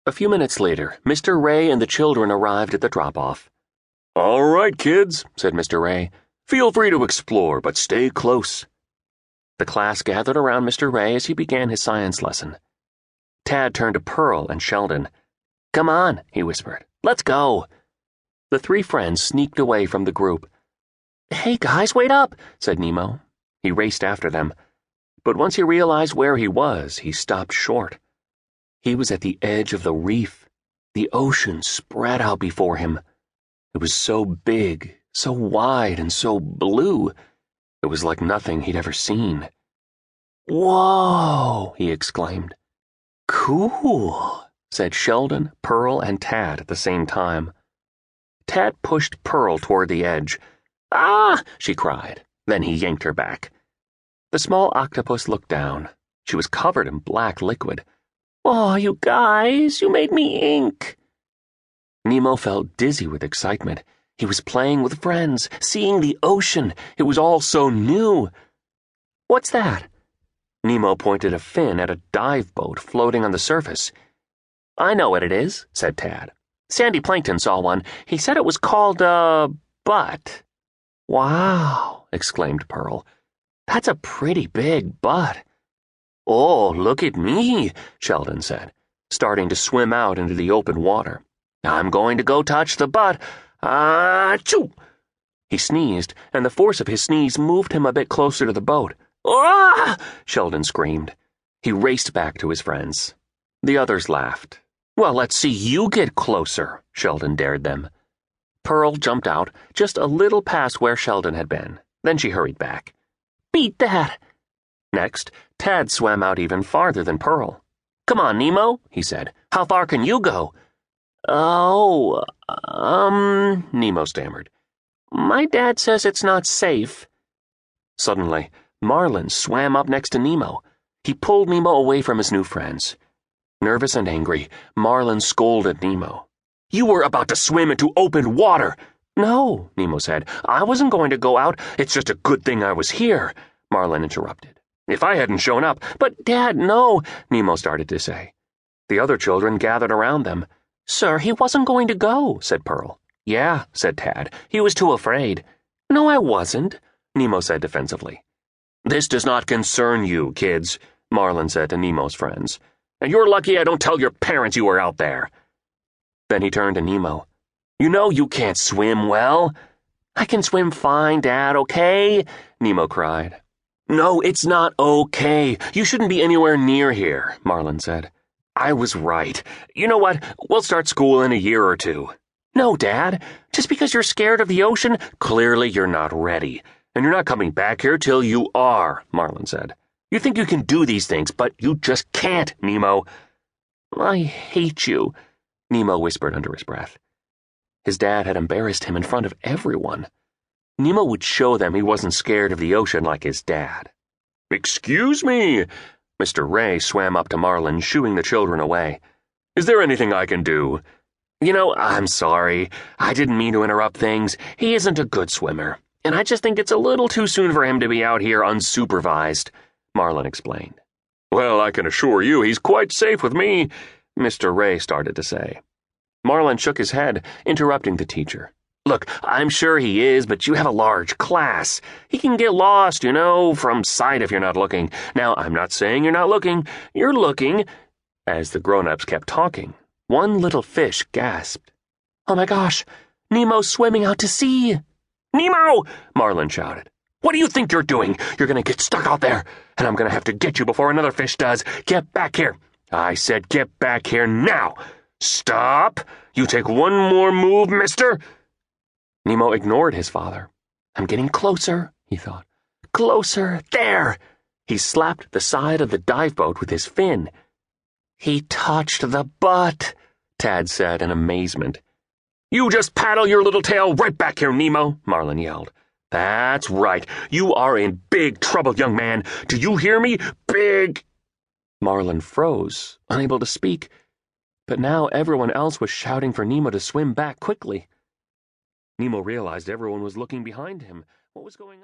A few minutes later, Mr. Ray and the children arrived at the drop-off. "All right, kids," said Mr. Ray. "Feel free to explore, but stay close." The class gathered around Mr. Ray as he began his science lesson. Tad turned to Pearl and Sheldon. "Come on," he whispered. "Let's go." The three friends sneaked away from the group. "Hey, guys, wait up," said Nemo. He raced after them. But once he realized where he was, he stopped short. He was at the edge of the reef. The ocean spread out before him. It was so big, so wide, and so blue. It was like nothing he'd ever seen. "Whoa!" he exclaimed. "Cool," said Sheldon, Pearl, and Tad at the same time. Tad pushed Pearl toward the edge. "Ah!" she cried. Then he yanked her back. The small octopus looked down. She was covered in black liquid. "Oh, you guys, you made me ink." Nemo felt dizzy with excitement. He was playing with friends, seeing the ocean. It was all so new. "What's that?" Nemo pointed a fin at a dive boat floating on the surface. "I know what it is," said Tad. "Sandy Plankton saw one. He said it was called a butt." "Wow," exclaimed Pearl. "That's a pretty big butt." "Oh, look at me," Sheldon said, starting to swim out into the open water. "I'm going to go touch the butt. Achoo!" He sneezed, and the force of his sneeze moved him a bit closer to the boat. "Ah!" Sheldon screamed. He raced back to his friends. The others laughed. "Well, let's see you get closer," Sheldon dared them. Pearl jumped out, just a little past where Sheldon had been. Then she hurried back. "Beat that!" Next, Tad swam out even farther than Pearl. "Come on, Nemo," he said. "How far can you go?" "Oh, Nemo stammered. "My dad says it's not safe." Suddenly, Marlin swam up next to Nemo. He pulled Nemo away from his new friends. Nervous and angry, Marlin scolded Nemo. "You were about to swim into open water." "No," Nemo said. "I wasn't going to go out. It's just a good thing I was here," Marlin interrupted. "If I hadn't shown up—" "But, Dad, no," Nemo started to say. The other children gathered around them. "Sir, he wasn't going to go," said Pearl. "Yeah," said Tad. "He was too afraid." "No, I wasn't," Nemo said defensively. "This does not concern you, kids," Marlin said to Nemo's friends. "And you're lucky I don't tell your parents you were out there." Then he turned to Nemo. "You know you can't swim well." "I can swim fine, Dad, okay?" Nemo cried. "No, it's not okay. You shouldn't be anywhere near here," Marlin said. "I was right. You know what? We'll start school in a year or two." "No, Dad. Just because you're scared of the ocean, clearly you're not ready. And you're not coming back here till you are," Marlin said. "You think you can do these things, but you just can't, Nemo." "I hate you," Nemo whispered under his breath. His dad had embarrassed him in front of everyone. Nemo would show them he wasn't scared of the ocean like his dad. "Excuse me." Mr. Ray swam up to Marlin, shooing the children away. "Is there anything I can do?" I'm sorry. I didn't mean to interrupt things. He isn't a good swimmer, and I just think it's a little too soon for him to be out here unsupervised," Marlin explained. "Well, I can assure you he's quite safe with me," Mr. Ray started to say. Marlin shook his head, interrupting the teacher. "Look, I'm sure he is, but you have a large class. He can get lost, from sight if you're not looking. Now, I'm not saying you're not looking. You're looking." As the grown-ups kept talking, one little fish gasped. "Oh my gosh, Nemo's swimming out to sea." "Nemo!" Marlin shouted. "What do you think you're doing? You're going to get stuck out there, and I'm going to have to get you before another fish does. Get back here. I said get back here now. Stop! You take one more move, mister." Nemo ignored his father. "I'm getting closer," he thought. "Closer, there!" He slapped the side of the dive boat with his fin. "He touched the butt," Tad said in amazement. "You just paddle your little tail right back here, Nemo," Marlin yelled. "That's right. You are in big trouble, young man. Do you hear me? Big—" Marlin froze, unable to speak. But now everyone else was shouting for Nemo to swim back quickly. Nemo realized everyone was looking behind him. What was going on?